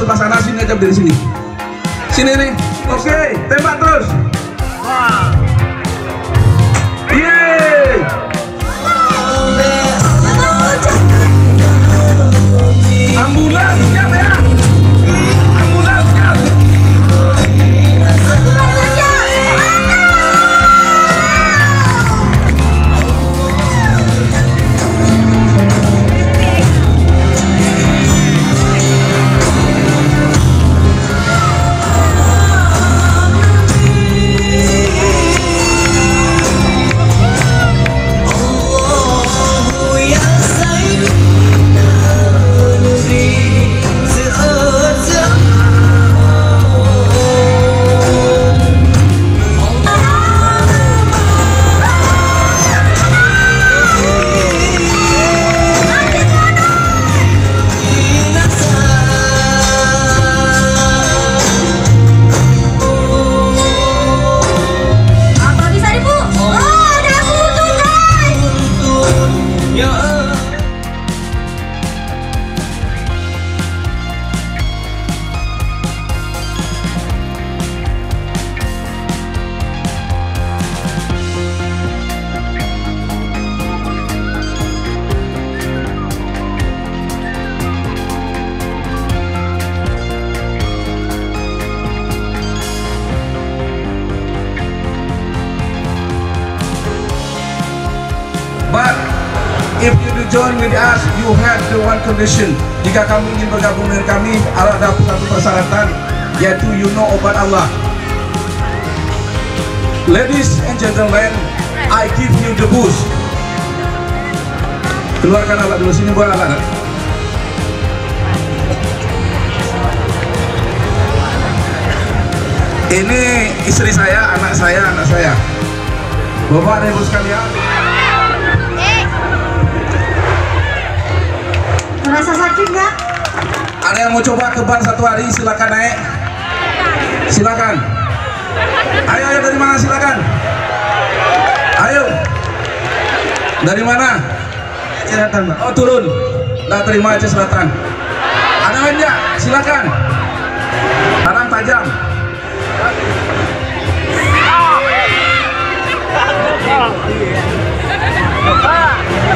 sebelah sana, sini aja berdiri sini. Sini nih. Oke, tembak terus. Yeay. Ambulansnya ya. Ambulansnya. But if you do join with us, you have the one condition. Jika kamu ingin bergabung dengan kami, ada satu persyaratan, yaitu you know obat Allah. Ladies and gentlemen, I give you the boost. Keluarkan alat dulu, sini buat alat. Ini istri saya, anak saya. Bapak dan ibu sekalian. Merasa sakit nggak? Ada yang mau coba ke ban satu hari, silakan naik. Silakan. Ayo dari mana silakan. Ayo. Dari mana? Selatan, Pak. Oh turun. Nah terima Aceh Selatan. Ada lain ya? Silakan. Tangan tajam.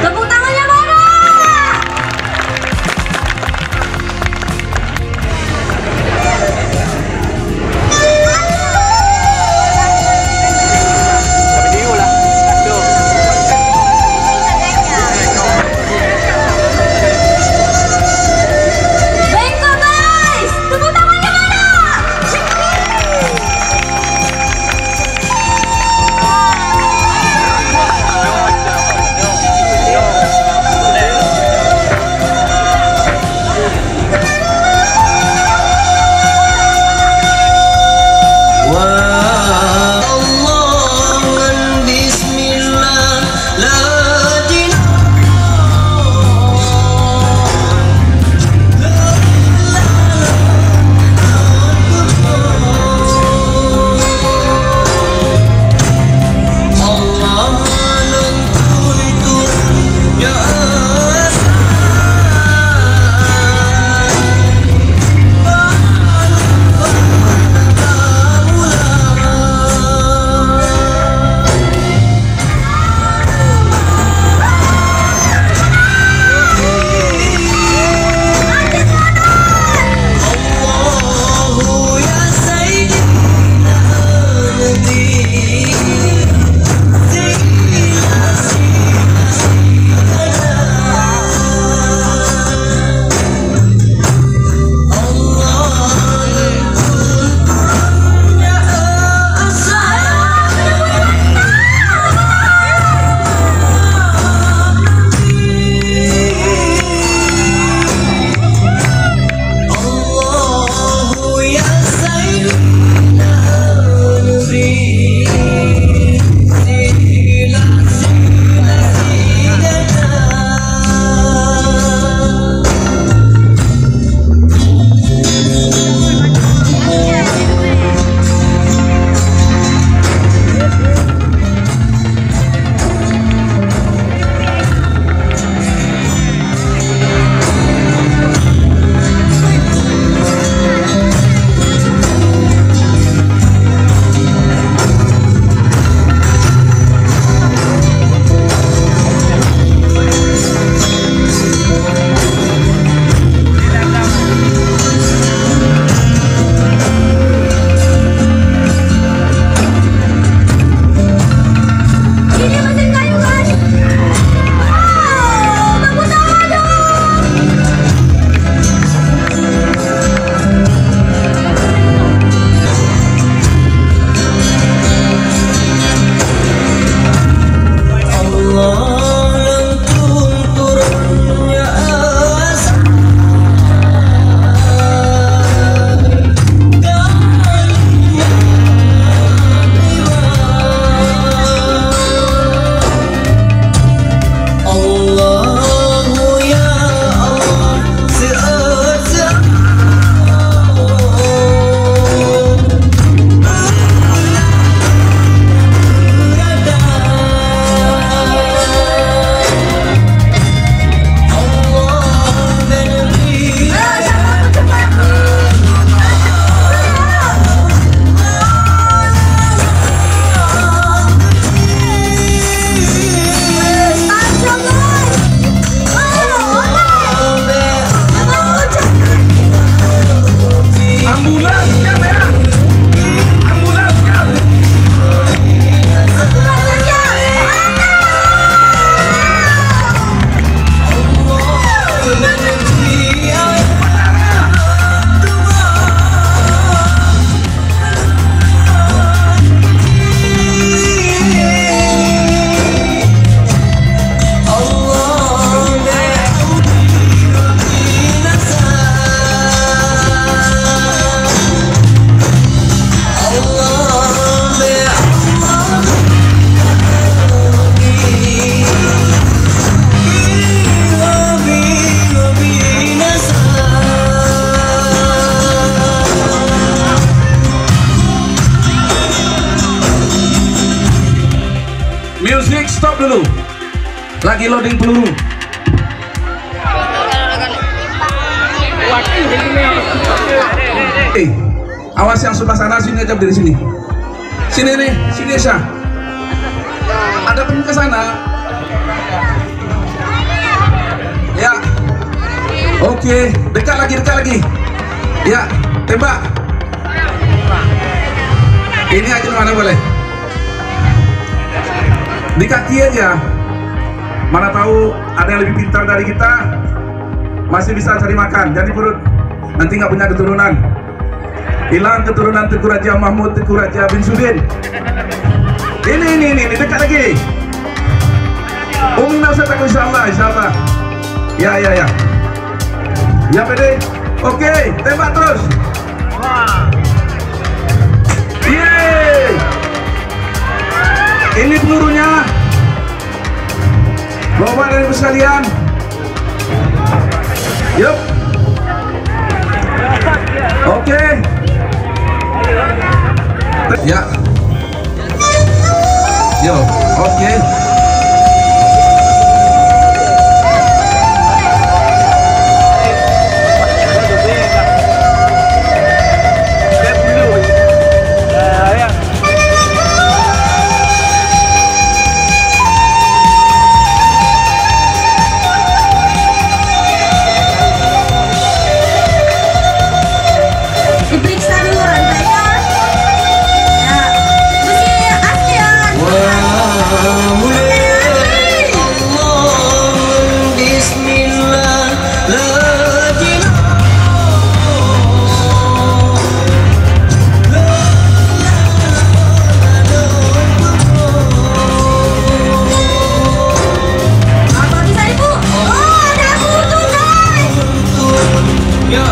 Tepuk tangannya mana? dulu. Lagi loading peluru. Awas yang sebelah sana, sini aja dari sini. Sini nih, sini Syah. Ada pun ke sana. Ya. Oke, dekat lagi. Ya, tembak. Ini aja mana boleh. Di kaki aja. Mana tahu ada yang lebih pintar dari kita, masih bisa cari makan. Jadi perut nanti nggak punya keturunan. Hilang keturunan Teguh Raja Mahmud, Teguh Raja bin Sudin. Ini dekat lagi. Umi Ustaz aku insyaallah. Ya. Ya pede. Oke, tembak terus. Yeay. Ini pelurunya. Bapak dan Ibu sekalian. Yuk. Oke. Ya. Yo, oke. Diperiksa dulu rantainya. Ya, mesti ASEAN. Apa bisa Ibu? Oh, ada aku tuh guys. Ya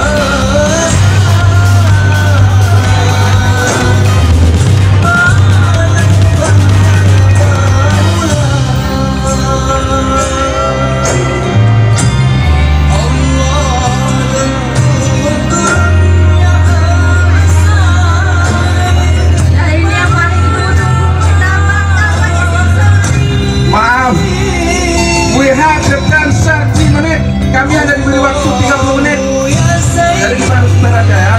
ini yang paling dulu kita makan pakai sensor. Maaf, we have depan 1 menit. Kami hanya diberi waktu 30 menit. Jadi kita harus berat ya.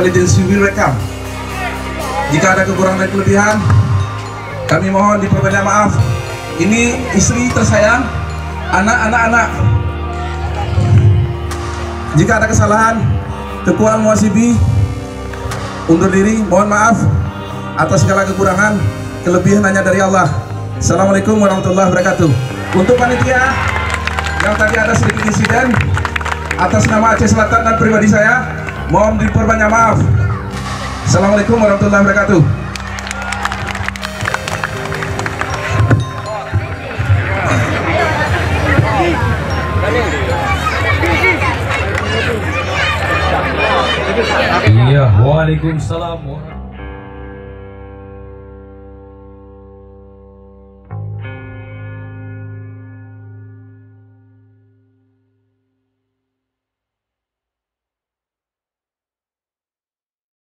Agency will welcome. Jika ada kekurangan dan kelebihan, kami mohon diperbanyak maaf. Ini istri tersayang, anak-anak. Jika ada kesalahan, Ketua Muhasibi undur diri, mohon maaf atas segala kekurangan, kelebihan hanya dari Allah. Assalamualaikum warahmatullahi wabarakatuh. Untuk panitia yang tadi ada sedikit insiden, atas nama Aceh Selatan dan pribadi saya, mohon diperbanyak maaf. Assalamualaikum warahmatullahi wabarakatuh. Iya, waalaikumsalam.